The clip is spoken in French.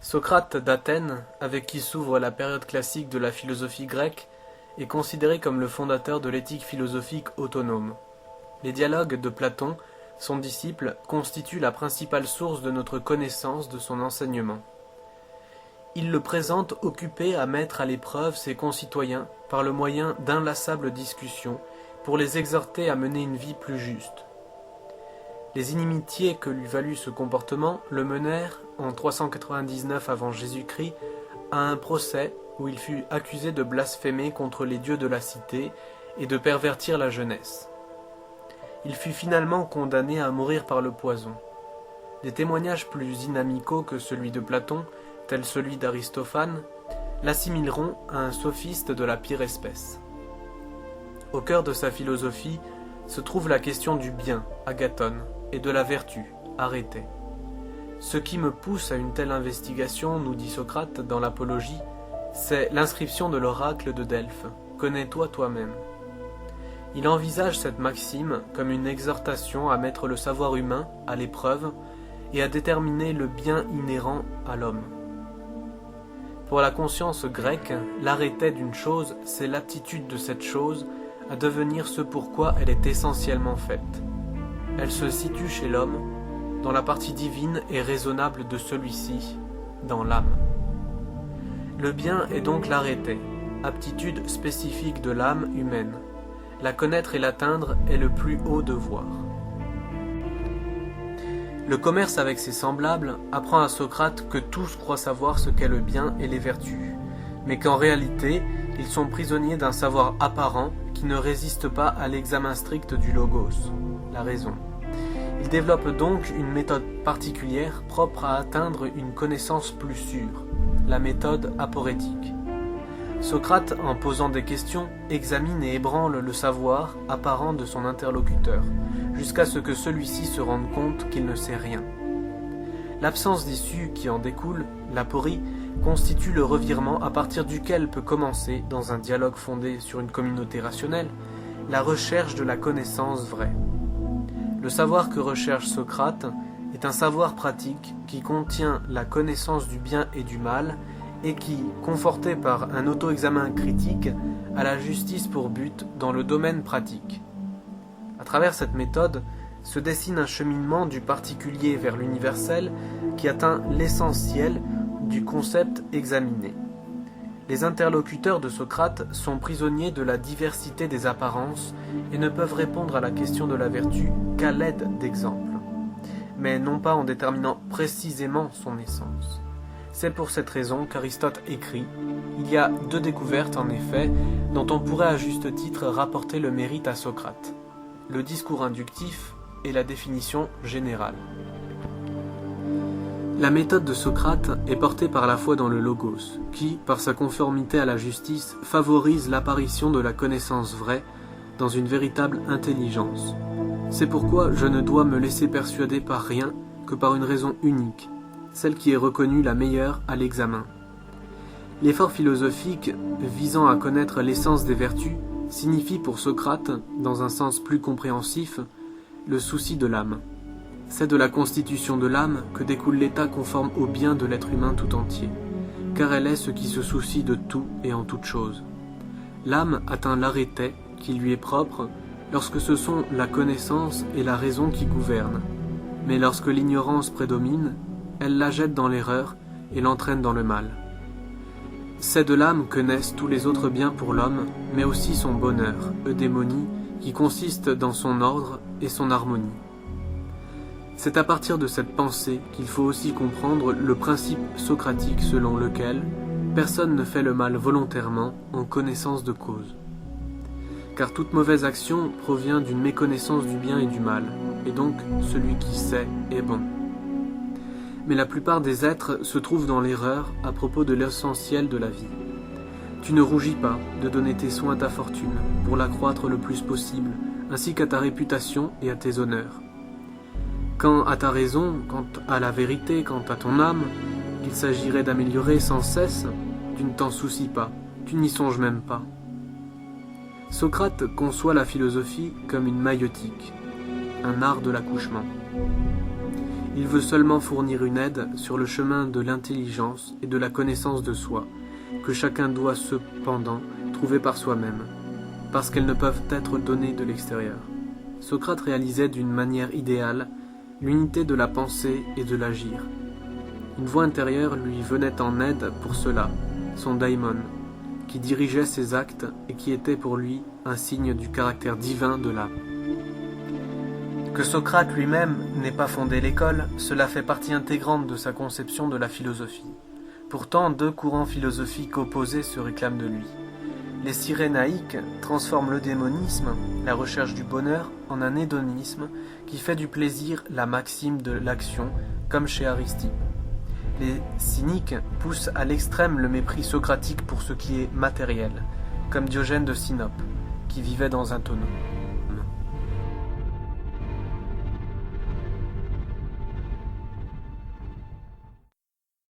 Socrate d'Athènes, avec qui s'ouvre la période classique de la philosophie grecque, est considéré comme le fondateur de l'éthique philosophique autonome. Les dialogues de Platon, son disciple, constituent la principale source de notre connaissance de son enseignement. Il le présente occupé à mettre à l'épreuve ses concitoyens par le moyen d'inlassables discussions pour les exhorter à mener une vie plus juste. Les inimitiés que lui valut ce comportement le menèrent, en 399 avant Jésus-Christ, à un procès où il fut accusé de blasphémer contre les dieux de la cité et de pervertir la jeunesse. Il fut finalement condamné à mourir par le poison. Des témoignages plus inamicaux que celui de Platon, tel celui d'Aristophane, l'assimileront à un sophiste de la pire espèce. Au cœur de sa philosophie se trouve la question du bien, agathon, et de la vertu, arrêté. Ce qui me pousse à une telle investigation, nous dit Socrate dans l'Apologie, c'est l'inscription de l'oracle de Delphes, « Connais-toi toi-même ». Il envisage cette maxime comme une exhortation à mettre le savoir humain à l'épreuve et à déterminer le bien inhérent à l'homme. Pour la conscience grecque, l'arrêté d'une chose, c'est l'aptitude de cette chose à devenir ce pourquoi elle est essentiellement faite. Elle se situe chez l'homme, dans la partie divine et raisonnable de celui-ci, dans l'âme. Le bien est donc l'arrêté, aptitude spécifique de l'âme humaine. La connaître et l'atteindre est le plus haut devoir. Le commerce avec ses semblables apprend à Socrate que tous croient savoir ce qu'est le bien et les vertus, mais qu'en réalité, ils sont prisonniers d'un savoir apparent qui ne résiste pas à l'examen strict du logos, la raison. Il développe donc une méthode particulière propre à atteindre une connaissance plus sûre, la méthode aporétique. Socrate, en posant des questions, examine et ébranle le savoir apparent de son interlocuteur, jusqu'à ce que celui-ci se rende compte qu'il ne sait rien. L'absence d'issue qui en découle, l'aporie, constitue le revirement à partir duquel peut commencer, dans un dialogue fondé sur une communauté rationnelle, la recherche de la connaissance vraie. Le savoir que recherche Socrate est un savoir pratique qui contient la connaissance du bien et du mal et qui, conforté par un auto-examen critique, a la justice pour but dans le domaine pratique. À travers cette méthode se dessine un cheminement du particulier vers l'universel qui atteint l'essentiel du concept examiné. Les interlocuteurs de Socrate sont prisonniers de la diversité des apparences et ne peuvent répondre à la question de la vertu qu'à l'aide d'exemples, mais non pas en déterminant précisément son essence. C'est pour cette raison qu'Aristote écrit « Il y a deux découvertes en effet dont on pourrait à juste titre rapporter le mérite à Socrate, le discours inductif et la définition générale ». La méthode de Socrate est portée par la foi dans le logos, qui, par sa conformité à la justice, favorise l'apparition de la connaissance vraie dans une véritable intelligence. C'est pourquoi je ne dois me laisser persuader par rien que par une raison unique, celle qui est reconnue la meilleure à l'examen. L'effort philosophique visant à connaître l'essence des vertus signifie pour Socrate, dans un sens plus compréhensif, le souci de l'âme. C'est de la constitution de l'âme que découle l'état conforme au bien de l'être humain tout entier, car elle est ce qui se soucie de tout et en toute chose. L'âme atteint l'arrêté qui lui est propre lorsque ce sont la connaissance et la raison qui gouvernent, mais lorsque l'ignorance prédomine, elle la jette dans l'erreur et l'entraîne dans le mal. C'est de l'âme que naissent tous les autres biens pour l'homme, mais aussi son bonheur, eudémonie, qui consiste dans son ordre et son harmonie. C'est à partir de cette pensée qu'il faut aussi comprendre le principe socratique selon lequel personne ne fait le mal volontairement en connaissance de cause. Car toute mauvaise action provient d'une méconnaissance du bien et du mal, et donc celui qui sait est bon. Mais la plupart des êtres se trouvent dans l'erreur à propos de l'essentiel de la vie. Tu ne rougis pas de donner tes soins à ta fortune pour l'accroître le plus possible, ainsi qu'à ta réputation et à tes honneurs. Quant à ta raison, quant à la vérité, quant à ton âme, qu'il s'agirait d'améliorer sans cesse, tu ne t'en soucies pas, tu n'y songes même pas. Socrate conçoit la philosophie comme une maïeutique, un art de l'accouchement. Il veut seulement fournir une aide sur le chemin de l'intelligence et de la connaissance de soi, que chacun doit cependant trouver par soi-même, parce qu'elles ne peuvent être données de l'extérieur. Socrate réalisait d'une manière idéale l'unité de la pensée et de l'agir. Une voix intérieure lui venait en aide pour cela, son daimon, qui dirigeait ses actes et qui était pour lui un signe du caractère divin de l'âme. Que Socrate lui-même n'ait pas fondé l'école, cela fait partie intégrante de sa conception de la philosophie. Pourtant, deux courants philosophiques opposés se réclament de lui. Les Cyrénaïques transforment le démonisme, la recherche du bonheur, en un hédonisme qui fait du plaisir la maxime de l'action, comme chez Aristippe. Les cyniques poussent à l'extrême le mépris socratique pour ce qui est matériel, comme Diogène de Sinope, qui vivait dans un tonneau.